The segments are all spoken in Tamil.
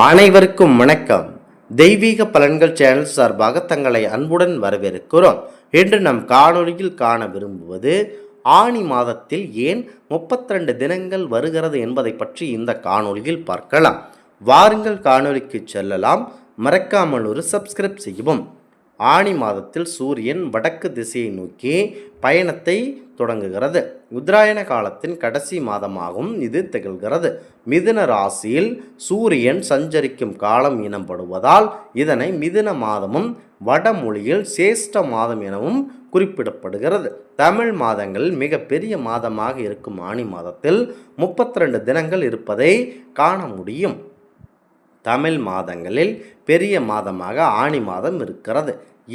அனைவருக்கும் வணக்கம். தெய்வீக பலன்கள் சேனல் சார்பாக தங்களை அன்புடன் வரவேற்கிறோம். இன்று நம் காணொளியில் காண விரும்புவது ஆனி மாதத்தில் ஏன் 32 தினங்கள் வருகிறது என்பதை பற்றி இந்த காணொளியில் பார்க்கலாம். வாருங்கள் காணொளிக்கு செல்லலாம். மறக்காமல் ஒரு சப்ஸ்கிரைப் செய்யவும். ஆனி மாதத்தில் சூரியன் வடக்கு திசையை நோக்கி பயணத்தை தொடங்குகிறது. உத்தராயண காலத்தின் கடைசி மாதமாகவும் இது திகழ்கிறது. மிதுன ராசியில் சூரியன் சஞ்சரிக்கும் காலம் எனப்படுவதால் இதனை மிதுன மாதமும் வடமொழியில் சேஷ்ட மாதம் எனவும் குறிப்பிடப்படுகிறது. தமிழ் மாதங்களில் மிக பெரிய மாதமாக இருக்கும் ஆனி மாதத்தில் 32 தினங்கள் இருப்பதை காண முடியும். தமிழ் மாதங்களில் பெரிய மாதமாக ஆனி மாதம் இருக்கிறது.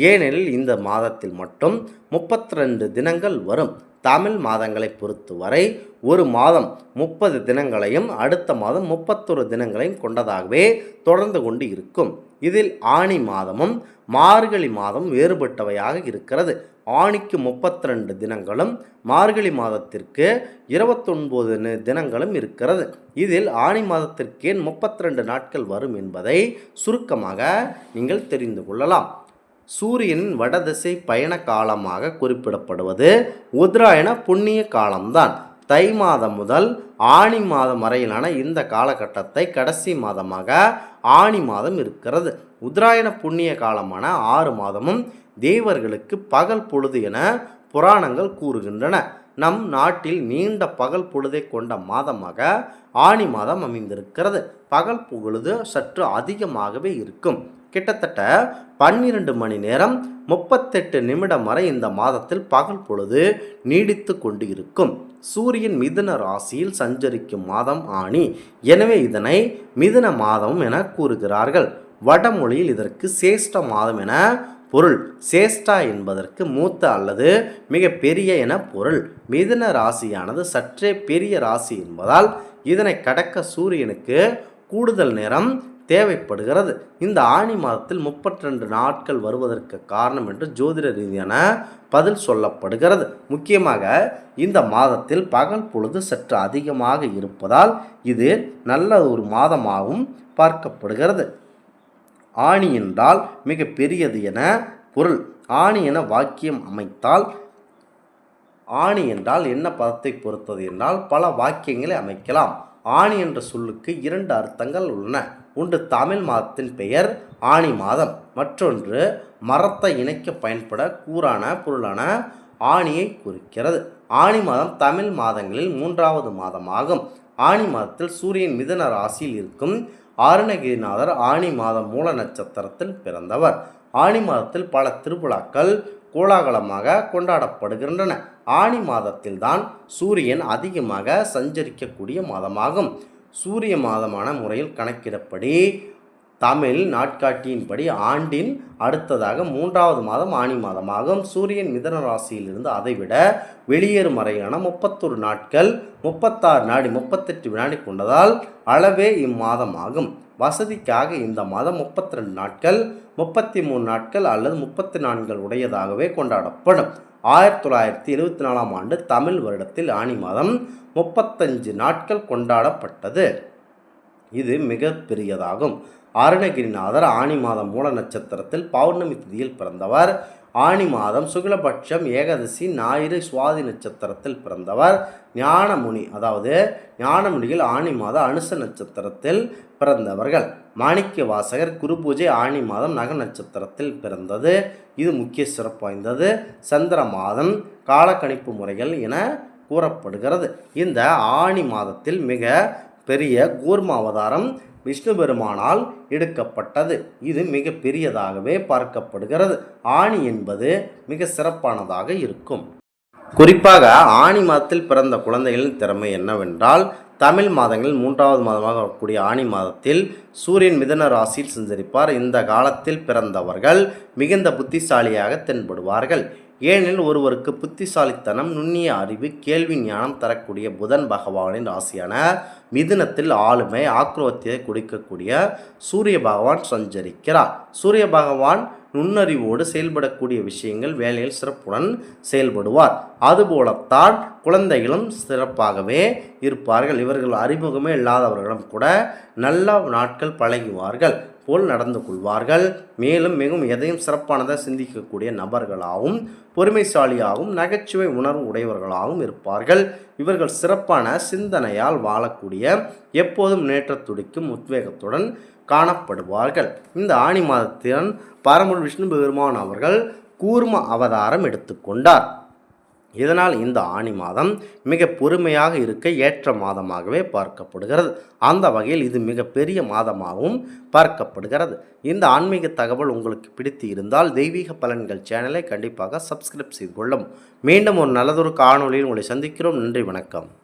ஏனெனில் இந்த மாதத்தில் மட்டும் 32 தினங்கள் வரும். தமிழ் மாதங்களை பொறுத்தவரை ஒரு மாதம் 30 தினங்களையும் அடுத்த மாதம் 31 தினங்களையும் கொண்டதாகவே தொடர்ந்து கொண்டு இருக்கும். இதில் ஆனி மாதமும் மார்கழி மாதம் வேறுபட்டவையாக இருக்கிறது. ஆணிக்கு 32 தினங்களும் மார்கழி மாதத்திற்கு 29 தினங்களும் இருக்கிறது. இதில் ஆனி மாதத்திற்கு 32 நாட்கள் வரும் என்பதை சுருக்கமாக நீங்கள் தெரிந்து கொள்ளலாம். சூரியனின் வடதிசை பயண காலமாக குறிப்பிடப்படுவது உத்தராயண புண்ணிய காலம்தான். தை மாதம் முதல் ஆனி மாதம் வரையிலான இந்த காலகட்டத்தை கடைசி மாதமாக ஆனி மாதம் இருக்கிறது. உத்தராயண புண்ணிய காலமான 6 மாதமும் தேவர்களுக்கு பகல் பொழுது என புராணங்கள் கூறுகின்றன. நம் நாட்டில் நீண்ட பகல் பொழுதை கொண்ட மாதமாக ஆனி மாதம் அமைந்திருக்கிறது. பகல் பொழுது சற்று அதிகமாகவே இருக்கும். கிட்டத்தட்ட 12 மணி நேரம் 38 நிமிடம் வரை இந்த மாதத்தில் பகல் பொழுது நீடித்து கொண்டு இருக்கும். சூரியன் மிதுன ராசியில் சஞ்சரிக்கும் மாதம் ஆனி. எனவே இதனை மிதுன மாதம் என கூறுகிறார்கள். வடமொழியில் இதற்கு சேஷ்ட மாதம் என பொருள். சேஷ்டா என்பதற்கு மூத்த அல்லது மிக பெரிய என பொருள். மிதுன ராசியானது சற்றே பெரிய ராசி என்பதால் இதனை கடக்க சூரியனுக்கு கூடுதல் நேரம் தேவைப்படுகிறது. இந்த ஆனி மாதத்தில் 32 நாட்கள் வருவதற்கு காரணம் என்று ஜோதிட ரீதியான பதில் சொல்லப்படுகிறது. முக்கியமாக இந்த மாதத்தில் பகல் பொழுது சற்று அதிகமாக இருப்பதால் இது நல்ல ஒரு மாதமாகவும் பார்க்கப்படுகிறது. ஆனி என்றால் மிக பெரியது என பொருள். ஆனி என வாக்கியம் அமைத்தால் ஆனி என்றால் என்ன பதத்தை பொறுத்தது என்றால் பல வாக்கியங்களை அமைக்கலாம். ஆனி என்ற சொல்லுக்கு 2 அர்த்தங்கள் உள்ளன. ஒன்று தமிழ் மாதத்தின் பெயர் ஆனி மாதம், மற்றொன்று மரத்தை இணைக்க பயன்பட கூறான பொருளான ஆணியை குறிக்கிறது. ஆனி மாதம் தமிழ் மாதங்களில் 3வது மாதமாகும். ஆனி மாதத்தில் சூரியன் மிதுன ராசியில் இருக்கும். அருணகிரிநாதர் ஆனி மாதம் மூல நட்சத்திரத்தில் பிறந்தவர். ஆனி மாதத்தில் பல திருவிழாக்கள் கோலாகலமாக கொண்டாடப்படுகின்றன. ஆனி மாதத்தில் தான் சூரியன் அதிகமாக சஞ்சரிக்கக்கூடிய மாதமாகும். சூரிய மாதமான முறையில் கணக்கிடப்படி தமிழ் நாட்காட்டியின்படி ஆண்டின் அடுத்ததாக 3வது மாதம் ஆனி மாதமாகும். சூரியன் மிதுன ராசியிலிருந்து அதைவிட வெளியேறும் வரையான 31 நாட்கள் 36 நாடி 38 வினாடி கொண்டதால் அளவே இம்மாதம் ஆகும். வசதிக்காக இந்த மாதம் 32 நாட்கள் 33 நாட்கள் அல்லது 34 உடையதாகவே கொண்டாடப்படும். 1974ஆம் ஆண்டு தமிழ் வருடத்தில் ஆனி மாதம் 35 நாட்கள் கொண்டாடப்பட்டது. இது மிக பெரியதாகும். அருணகிரிநாதர் ஆனி மாதம் மூல நட்சத்திரத்தில் பௌர்ணமி திதியில் பிறந்தவர். ஆனி மாதம் சுக்லபட்சம் ஏகாதசி ஞாயிறு சுவாதி நட்சத்திரத்தில் பிறந்தவர். ஞானமுனிகள் ஆனி மாதம் அனுச நட்சத்திரத்தில் பிறந்தவர்கள். மாணிக்க வாசகர் குரு பூஜை ஆனி மாதம் நக நட்சத்திரத்தில் பிறந்தது. இது முக்கிய சிறப்பு வாய்ந்தது. சந்திர மாதம் காலக்கணிப்பு முறைகள் என கூறப்படுகிறது. இந்த ஆனி மாதத்தில் மிக பெரிய கூர்ம அவதாரம் விஷ்ணு பெருமானால் எடுக்கப்பட்டது. இது மிக பெரியதாகவே பார்க்கப்படுகிறது. ஆனி என்பது மிக சிறப்பானதாக இருக்கும். குறிப்பாக ஆனி மாதத்தில் பிறந்த குழந்தைகளின் திறமை என்னவென்றால் தமிழ் மாதங்களில் 3வது மாதமாக வரக்கூடிய ஆனி மாதத்தில் சூரியன் மிதுன ராசியில் சஞ்சரிப்பார். இந்த காலத்தில் பிறந்தவர்கள் மிகுந்த புத்திசாலியாக தென்படுவார்கள். ஏனெனில் ஒருவருக்கு புத்திசாலித்தனம், நுண்ணிய அறிவு, கேள்வி ஞானம் தரக்கூடிய புதன் பகவானின் ராசியான மிதுனத்தில் ஆளுமை ஆக்ரோத்தியை கொடுக்கக்கூடிய சூரிய பகவான் சஞ்சரிக்கிறார். சூரிய பகவான் நுண்ணறிவோடு செயல்படக்கூடிய விஷயங்கள் வேலையில் சிறப்புடன் செயல்படுவார். அதுபோலத்தான் குழந்தைகளும் சிறப்பாகவே இருப்பார்கள். இவர்கள் அறிமுகமே இல்லாதவர்களும் கூட நல்ல நாட்கள் பழகுவார்கள் போல் நடந்து கொள்வார்கள். மேலும் மிகவும் எதையும் சிறப்பானதாக சிந்திக்கக்கூடிய நபர்களாகவும் பொறுமைசாலியாகவும் நகைச்சுவை உணர்வு உடையவர்களாகவும் இருப்பார்கள். இவர்கள் சிறப்பான சிந்தனையால் வாழக்கூடிய எப்போதும் முன்னேற்ற துடிக்கும் உத்வேகத்துடன் காணப்படுவார்கள். இந்த ஆணி மாதத்தின் பரமன் விஷ்ணு பெருமான் அவர்கள் கூர்ம அவதாரம் எடுத்துக்கொண்டார். இதனால் இந்த ஆணி மாதம் மிக பொறுமையாக இருக்க ஏற்ற மாதமாகவே பார்க்கப்படுகிறது. அந்த வகையில் இது மிக பெரிய மாதமாகவும் பார்க்கப்படுகிறது. இந்த ஆன்மீக தகவல் உங்களுக்கு பிடித்து இருந்தால் தெய்வீக பலன்கள் சேனலை கண்டிப்பாக சப்ஸ்கிரைப் செய்து கொள்ளும். மீண்டும் ஒரு நல்லதொரு காணொளியில் உங்களை சந்திக்கிறோம். நன்றி, வணக்கம்.